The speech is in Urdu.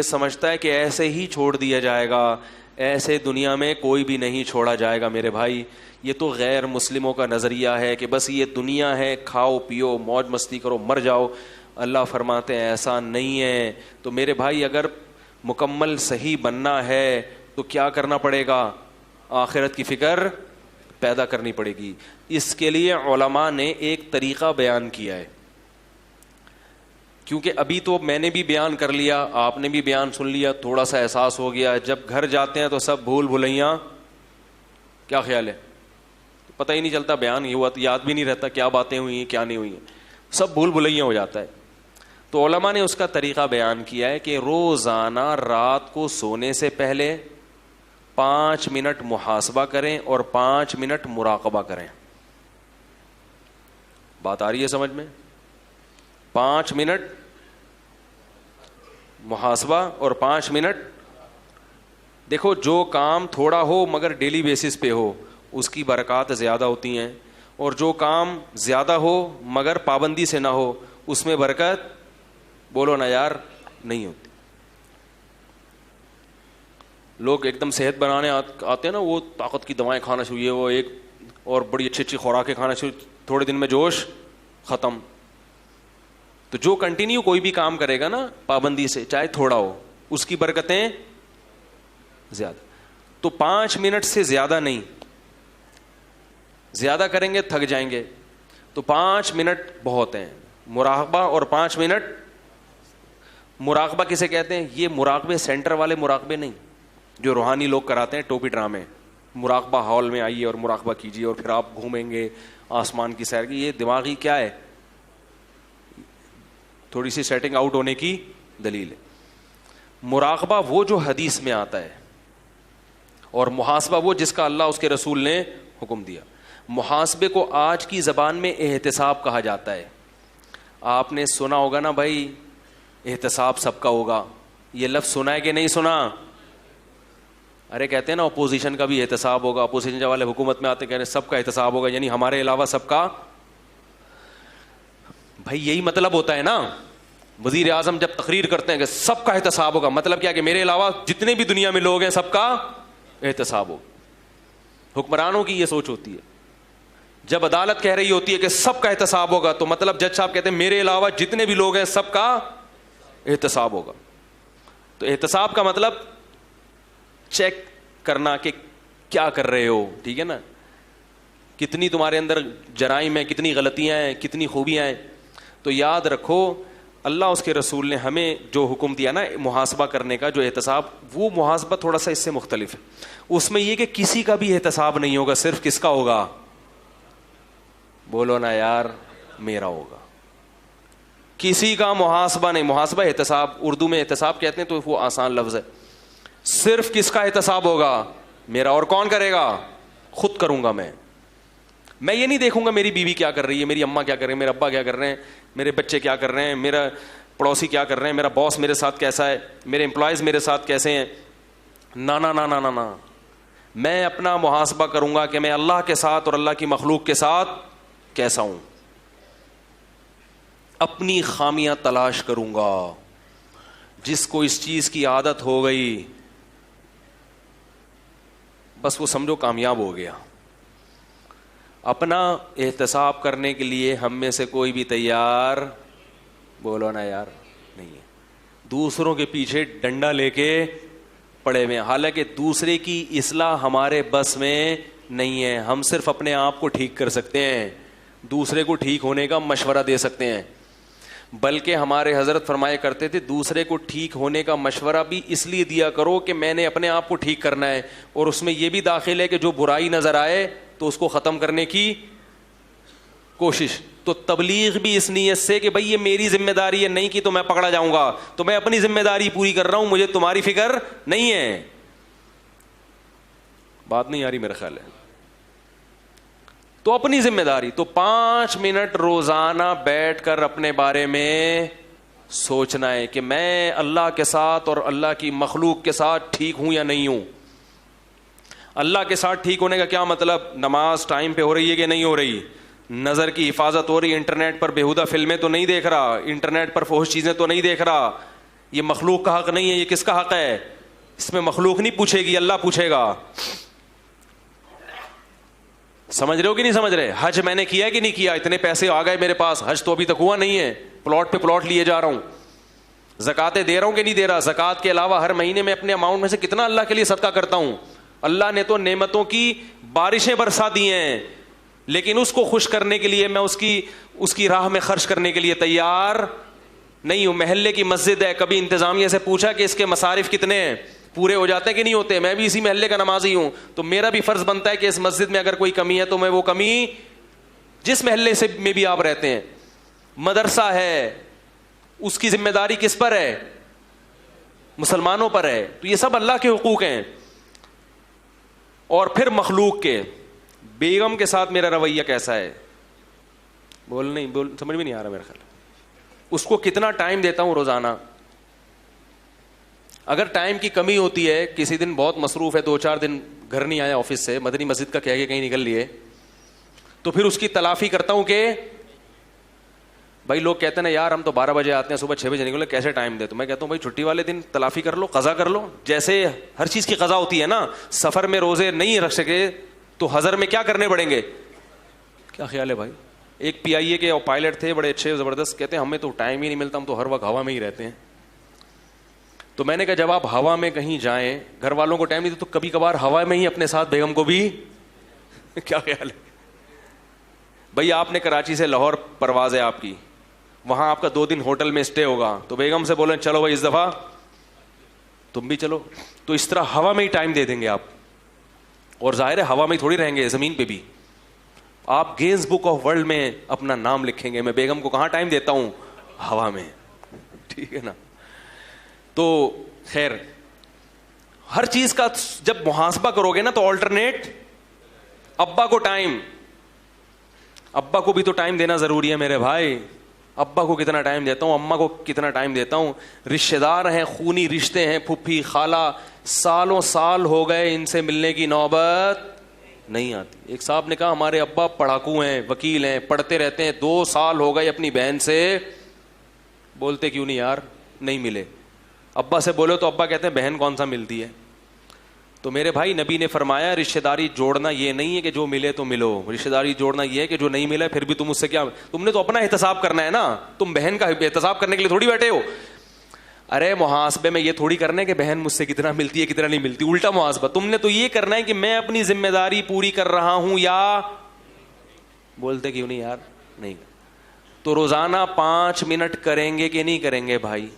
سمجھتا ہے کہ ایسے ہی چھوڑ دیا جائے گا، ایسے دنیا میں کوئی بھی نہیں چھوڑا جائے گا میرے بھائی. یہ تو غیر مسلموں کا نظریہ ہے کہ بس یہ دنیا ہے، کھاؤ پیو موج مستی کرو مر جاؤ. اللہ فرماتے ہیں ایسا نہیں ہے. تو میرے بھائی اگر مکمل صحیح بننا ہے تو کیا کرنا پڑے گا؟ آخرت کی فکر پیدا کرنی پڑے گی. اس کے لیے علماء نے ایک طریقہ بیان کیا ہے. کیونکہ ابھی تو میں نے بھی بیان کر لیا، آپ نے بھی بیان سن لیا، تھوڑا سا احساس ہو گیا. جب گھر جاتے ہیں تو سب بھول بھلیاں، کیا خیال ہے؟ پتہ ہی نہیں چلتا، بیان یہ ہوا تو یاد بھی نہیں رہتا کیا باتیں ہوئی ہیں کیا نہیں ہوئی ہیں، سب بھول بھلیاں ہو جاتا ہے. تو علماء نے اس کا طریقہ بیان کیا ہے کہ روزانہ رات کو سونے سے پہلے 5 منٹ محاسبہ کریں اور 5 منٹ مراقبہ کریں. بات آ رہی ہے سمجھ میں؟ 5 منٹ محاسبہ اور 5 منٹ. دیکھو جو کام تھوڑا ہو مگر ڈیلی بیسس پہ ہو اس کی برکات زیادہ ہوتی ہیں، اور جو کام زیادہ ہو مگر پابندی سے نہ ہو اس میں برکت، بولو نا یار، نہیں ہوتی. لوگ ایک دم صحت بنانے آتے ہیں نا، وہ طاقت کی دوائیں کھانا شروع، وہ ایک اور بڑی اچھی اچھی خوراکیں کھانا شروع، تھوڑے دن میں جوش ختم. تو جو کنٹینیو کوئی بھی کام کرے گا نا پابندی سے، چاہے تھوڑا ہو، اس کی برکتیں زیادہ. تو 5 منٹ سے زیادہ نہیں، زیادہ کریں گے تھک جائیں گے. تو 5 منٹ بہت ہیں. مراقبہ اور 5 منٹ. مراقبہ کسے کہتے ہیں؟ یہ مراقبے سینٹر والے مراقبے نہیں جو روحانی لوگ کراتے ہیں ٹوپی ڈرامے. مراقبہ ہال میں آئیے اور مراقبہ کیجیے اور پھر آپ گھومیں گے آسمان کی سیر کی. یہ دماغی کیا ہے، تھوڑی سی سیٹنگ آؤٹ ہونے کی دلیل ہے. مراقبہ وہ جو حدیث میں آتا ہے، اور محاسبہ وہ جس کا اللہ اس کے رسول نے حکم دیا. محاسبے کو آج کی زبان میں احتساب کہا جاتا ہے. آپ نے سنا ہوگا نا بھائی، احتساب سب کا ہوگا. یہ لفظ سنا ہے کہ نہیں سنا؟ ارے کہتے ہیں نا اپوزیشن کا بھی احتساب ہوگا. اپوزیشن والے حکومت میں آتے کہہ رہے ہیں سب کا احتساب ہوگا، یعنی ہمارے علاوہ سب کا. بھائی یہی مطلب ہوتا ہے نا. وزیر اعظم جب تقریر کرتے ہیں کہ سب کا احتساب ہوگا، مطلب کیا کہ میرے علاوہ جتنے بھی دنیا میں لوگ ہیں سب کا احتساب ہوگا. حکمرانوں کی یہ سوچ ہوتی ہے. جب عدالت کہہ رہی ہوتی ہے کہ سب کا احتساب ہوگا تو مطلب جج صاحب کہتے ہیں میرے علاوہ جتنے بھی لوگ ہیں سب کا احتساب ہوگا. تو احتساب کا مطلب چیک کرنا کہ کیا کر رہے ہو، ٹھیک ہے نا، کتنی تمہارے اندر جرائم ہیں، کتنی غلطیاں ہیں، کتنی خوبیاں ہیں. تو یاد رکھو اللہ اس کے رسول نے ہمیں جو حکم دیا نا محاسبہ کرنے کا، جو احتساب، وہ محاسبہ تھوڑا سا اس سے مختلف ہے. اس میں یہ کہ کسی کا بھی احتساب نہیں ہوگا، صرف کس کا ہوگا؟ بولو نا یار، میرا ہوگا. کسی کا محاسبہ نہیں. محاسبہ احتساب اردو میں احتساب کہتے ہیں تو وہ آسان لفظ ہے. صرف کس کا احتساب ہوگا؟ میرا. اور کون کرے گا؟ خود کروں گا میں. میں یہ نہیں دیکھوں گا میری بیوی کیا کر رہی ہے، میری اماں کیا کر رہے ہیں، میرے ابا کیا کر رہے ہیں، میرے بچے کیا کر رہے ہیں، میرا پڑوسی کیا کر رہے ہیں، میرا باس میرے ساتھ کیسا ہے، میرے امپلائیز میرے ساتھ کیسے ہیں. نا نا نا نا نا. میں اپنا محاسبہ کروں گا کہ میں اللہ کے ساتھ اور اللہ کی مخلوق کے ساتھ کیسا ہوں. اپنی خامیاں تلاش کروں گا. جس کو اس چیز کی عادت ہو گئی بس وہ سمجھو کامیاب ہو گیا. اپنا احتساب کرنے کے لیے ہم میں سے کوئی بھی تیار، بولو نا یار، نہیں ہے. دوسروں کے پیچھے ڈنڈا لے کے پڑے ہوئے ہیں، حالانکہ دوسرے کی اصلاح ہمارے بس میں نہیں ہے. ہم صرف اپنے آپ کو ٹھیک کر سکتے ہیں، دوسرے کو ٹھیک ہونے کا مشورہ دے سکتے ہیں. بلکہ ہمارے حضرت فرمایا کرتے تھے دوسرے کو ٹھیک ہونے کا مشورہ بھی اس لیے دیا کرو کہ میں نے اپنے آپ کو ٹھیک کرنا ہے، اور اس میں یہ بھی داخل ہے کہ جو برائی نظر آئے تو اس کو ختم کرنے کی کوشش. تو تبلیغ بھی اس نیت سے کہ بھئی یہ میری ذمہ داری ہے، نہیں کی تو میں پکڑا جاؤں گا، تو میں اپنی ذمہ داری پوری کر رہا ہوں، مجھے تمہاری فکر نہیں ہے. بات نہیں آ رہی میرا خیال ہے. تو اپنی ذمہ داری. تو 5 منٹ روزانہ بیٹھ کر اپنے بارے میں سوچنا ہے کہ میں اللہ کے ساتھ اور اللہ کی مخلوق کے ساتھ ٹھیک ہوں یا نہیں ہوں. اللہ کے ساتھ ٹھیک ہونے کا کیا مطلب؟ نماز ٹائم پہ ہو رہی ہے کہ نہیں ہو رہی، نظر کی حفاظت ہو رہی، انٹرنیٹ پر بیہودہ فلمیں تو نہیں دیکھ رہا، انٹرنیٹ پر فحش چیزیں تو نہیں دیکھ رہا، یہ مخلوق کا حق نہیں ہے. یہ کس کا حق ہے؟ اس میں مخلوق نہیں پوچھے گی, اللہ پوچھے گا. سمجھ رہے ہو کہ نہیں سمجھ رہے؟ حج میں نے کیا کہ نہیں کیا؟ اتنے پیسے آ گئے میرے پاس, حج تو ابھی تک ہوا نہیں ہے, پلاٹ پہ پلاٹ لیے جا رہا ہوں. زکاتیں دے رہا ہوں کہ نہیں دے رہا؟ زکات کے علاوہ ہر مہینے میں اپنے اماؤنٹ میں سے کتنا اللہ کے لیے صدقہ کرتا ہوں. اللہ نے تو نعمتوں کی بارشیں برسا دی ہیں, لیکن اس کو خوش کرنے کے لیے میں اس کی راہ میں خرچ کرنے کے لیے تیار نہیں ہوں. محلے کی مسجد ہے, کبھی انتظامیہ سے پوچھا کہ اس کے مصارف کتنے ہیں, پورے ہو جاتے ہیں کہ نہیں ہوتے؟ میں بھی اسی محلے کا نمازی ہوں, تو میرا بھی فرض بنتا ہے کہ اس مسجد میں اگر کوئی کمی ہے تو میں وہ کمی, جس محلے سے میں بھی آپ رہتے ہیں, مدرسہ ہے, اس کی ذمہ داری کس پر ہے؟ مسلمانوں پر ہے. تو یہ سب اللہ کے حقوق ہیں. اور پھر مخلوق کے, بیگم کے ساتھ میرا رویہ کیسا ہے؟ سمجھ میں نہیں آ رہا میرا خیال. اس کو کتنا ٹائم دیتا ہوں روزانہ. اگر ٹائم کی کمی ہوتی ہے, کسی دن بہت مصروف ہے, 2-4 دن گھر نہیں آیا آفس سے, مدنی مسجد کا کہہ کے کہیں نکل لیے, تو پھر اس کی تلافی کرتا ہوں کہ بھائی لوگ کہتے ہیں نا یار ہم تو 12 بجے آتے ہیں, صبح 6 بجے نکلے, کیسے ٹائم دے؟ تو میں کہتا ہوں بھائی چھٹی والے دن تلافی کر لو, قضا کر لو. جیسے ہر چیز کی قضا ہوتی ہے نا, سفر میں روزے نہیں رکھ سکے تو حضر میں کیا کرنے پڑیں گے؟ کیا خیال ہے بھائی؟ ایک PIA کے پائلٹ تھے بڑے اچھے زبردست, کہتے ہیں ہمیں تو ٹائم ہی نہیں ملتا, ہم تو ہر وقت ہوا میں ہی رہتے ہیں. تو میں نے کہا جب آپ ہوا میں کہیں جائیں, گھر والوں کو ٹائم نہیں تو کبھی کبھار ہوا میں ہی اپنے ساتھ بیگم کو بھی کیا خیال ہے بھائی؟ آپ نے کراچی سے لاہور پرواز ہے آپ کی, وہاں آپ کا 2 دن ہوٹل میں اسٹے ہوگا, تو بیگم سے بولیں چلو بھائی اس دفعہ تم بھی چلو, تو اس طرح ہوا میں ہی ٹائم دے دیں گے آپ. اور ظاہر ہے ہوا میں تھوڑی رہیں گے, زمین پہ بھی. آپ گینز بک آف ورلڈ میں اپنا نام لکھیں گے. میں بیگم کو کہاں ٹائم دیتا ہوں؟ ہوا میں. ٹھیک ہے نا؟ تو خیر, ہر چیز کا جب محاسبہ کرو گے نا تو آلٹرنیٹ. ابا کو ٹائم, ابا کو بھی تو ٹائم دینا ضروری ہے میرے بھائی. ابا کو کتنا ٹائم دیتا ہوں, اماں کو کتنا ٹائم دیتا ہوں. رشتے دار ہیں, خونی رشتے ہیں, پھپھی خالہ, سالوں سال ہو گئے, ان سے ملنے کی نوبت نہیں آتی. ایک صاحب نے کہا ہمارے ابا پڑھاکو ہیں, وکیل ہیں, پڑھتے رہتے ہیں, 2 سال ہو گئے اپنی بہن سے بولتے کیوں نہیں یار, نہیں ملے. ابا سے بولو تو ابا کہتے ہیں بہن کون سا ملتی ہے. تو میرے بھائی نبی نے فرمایا رشتہ داری جوڑنا یہ نہیں ہے کہ جو ملے تو ملو, رشتہ داری جوڑنا یہ ہے کہ جو نہیں ملا پھر بھی تم اس سے کیا, تم نے تو اپنا احتساب کرنا ہے نا, تم بہن کا احتساب کرنے کے لیے تھوڑی بیٹھے ہو. ارے محاسبے میں یہ تھوڑی کرنا ہے کہ بہن مجھ سے کتنا ملتی ہے کتنا نہیں ملتی, الٹا محاسبہ تم نے تو یہ کرنا ہے کہ میں اپنی ذمہ داری پوری کر رہا ہوں یا بولتے کیوں نہیں یار نہیں. تو روزانہ 5 منٹ کریں گے کہ نہیں کریں گے بھائی؟